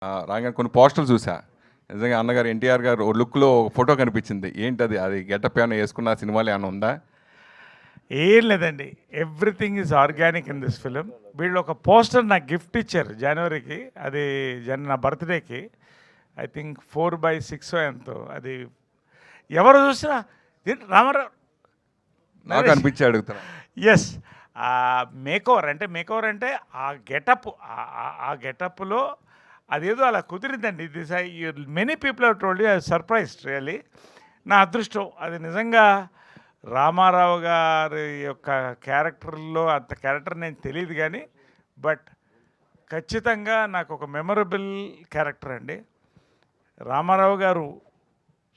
రాగానే కొన్ని పోస్టర్లు చూసా. నిజంగా అన్నగారు ఎన్టీఆర్ గారు ఓ లుక్‌లో ఒక ఫోటో కనిపించింది. ఏంటది? అది గెటప్ ఏమైనా యేసుకున్న సినిమాలో ఏమైనా ఉందా? ఏం లేదండి. Everything is organic in this film. వీళ్ళు ఒక పోస్టర్ నాకు గిఫ్ట్ ఇచ్చారు జనవరికి. అది నా బర్త్డేకి. ఐ థింక్ 4/6 ఎంతో. అది ఎవరు చూసినా ఏంటి రామారావు నాకు అనిపించి అడుగుతున్నా. ఎస్. మేకోవర్ అంటే ఆ గెటప్, ఆ గెటప్లో అదేదో అలా కుదిరిందండి. This I many people have told you, I surprised really. నా అదృష్టం అది. నిజంగా రామారావు గారి యొక్క క్యారెక్టర్లో అంత క్యారెక్టర్ నేను తెలియదు కానీ, బట్ ఖచ్చితంగా నాకు ఒక మెమరబుల్ క్యారెక్టర్ అండి. రామారావు గారు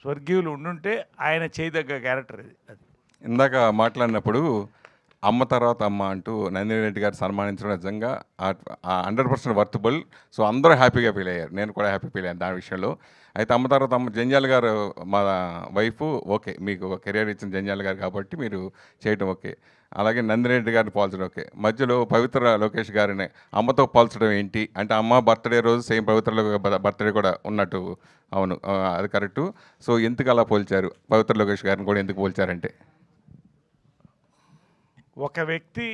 స్వర్గీయులు ఉండుంటే ఆయన చేయదగ్గ క్యారెక్టర్ ఇది. అది ఇందాక మాట్లాడినప్పుడు అమ్మ తర్వాత అమ్మ అంటూ నందిని రెడ్డి గారు సన్మానించడం నిజంగా 100% వర్తబుల్. సో అందరూ హ్యాపీగా ఫీల్ అయ్యారు. నేను కూడా హ్యాపీ ఫీల్ అయ్యాను దాని విషయంలో. అయితే అమ్మ తర్వాత అమ్మ జంజాల గారు మా వైఫ్ ఓకే, మీకు ఒక కెరియర్ ఇచ్చిన జంజాల గారు కాబట్టి మీరు చేయటం ఓకే. అలాగే నందిని రెడ్డి గారిని పోల్చడం ఓకే. మధ్యలో పవిత్ర లోకేష్ గారిని అమ్మతో పోల్చడం ఏంటి అంటే, అమ్మ బర్త్డే రోజు సేమ్ పవిత్ర బర్త్డే కూడా ఉన్నట్టు. అవును, అది కరెక్టు. సో ఎందుకు అలా పోల్చారు? పవిత్ర లోకేష్ గారిని కూడా ఎందుకు పోల్చారంటే, ఒక వ్యక్తి,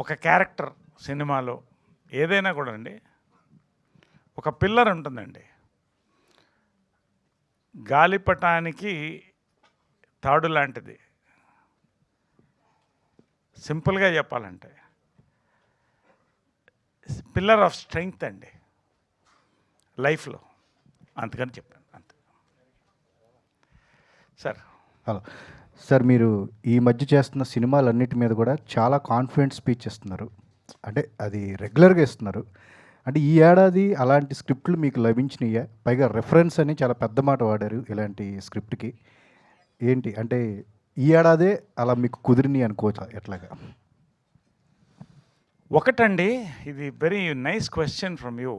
ఒక క్యారెక్టర్ సినిమాలో ఏదైనా కూడా అండి, ఒక పిల్లర్ ఉంటుందండి. గాలిపటానికి తాడు లాంటిది. సింపుల్గా చెప్పాలంటే పిల్లర్ ఆఫ్ స్ట్రెంగ్త్ అండి లైఫ్లో. అందుకని చెప్పాను అంతే. సార్ హలో సార్, మీరు ఈ మధ్య చేస్తున్న సినిమాలన్నిటి మీద కూడా చాలా కాన్ఫిడెంట్ స్పీచ్ ఇస్తున్నారు. అంటే అది రెగ్యులర్గా ఇస్తున్నారు. అంటే ఈ ఏడాది అలాంటి స్క్రిప్ట్లు మీకు లభించినాయా? పైగా రెఫరెన్స్ అని చాలా పెద్ద మాట వాడారు ఇలాంటి స్క్రిప్ట్కి. ఏంటి అంటే ఈ ఏడాదే అలా మీకు కుదిరినాయి అనుకోవచ్చు ఎట్లాగా? ఒకటండి, ఇది very nice question from you.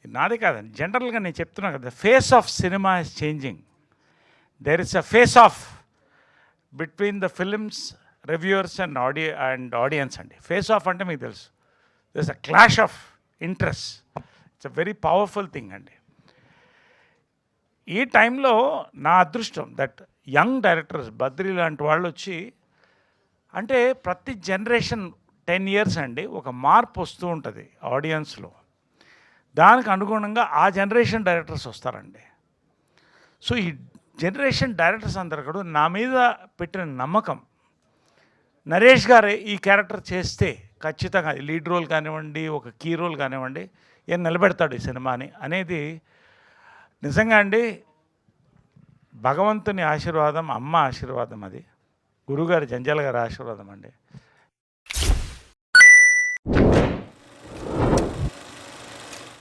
నాదే కాదండి, జనరల్గా నేను చెప్తున్నా కదా, face off cinema is changing. There is a face off between the films reviewers and audience అండి. ఫేస్ ఆఫ్ అంటే మీకు తెలుసు, there is a clash of interest. It's a very powerful thing అండి. ఈ టైంలో నా అదృష్టం దట్ యంగ్ డైరెక్టర్స్ బద్రి లాంటి వాళ్ళు వచ్చి, అంటే ప్రతి జనరేషన్ 10 years అండి ఒక మార్పు వస్తూ ఉంటుంది ఆడియన్స్లో. దానికి అనుగుణంగా ఆ జనరేషన్ డైరెక్టర్స్ వస్తారండి. సో ఈ జనరేషన్ డైరెక్టర్స్ అందరు కూడా నా మీద పెట్టిన నమ్మకం, నరేష్ గారే ఈ క్యారెక్టర్ చేస్తే ఖచ్చితంగా లీడ్ రోల్ కానివ్వండి, ఒక కీ రోల్ కానివ్వండి, ఏం నిలబెడతాడు ఈ సినిమాని అనేది నిజంగా అండి భగవంతుని ఆశీర్వాదం, అమ్మ ఆశీర్వాదం, అది గురుగారు జంజాల గారి ఆశీర్వాదం అండి.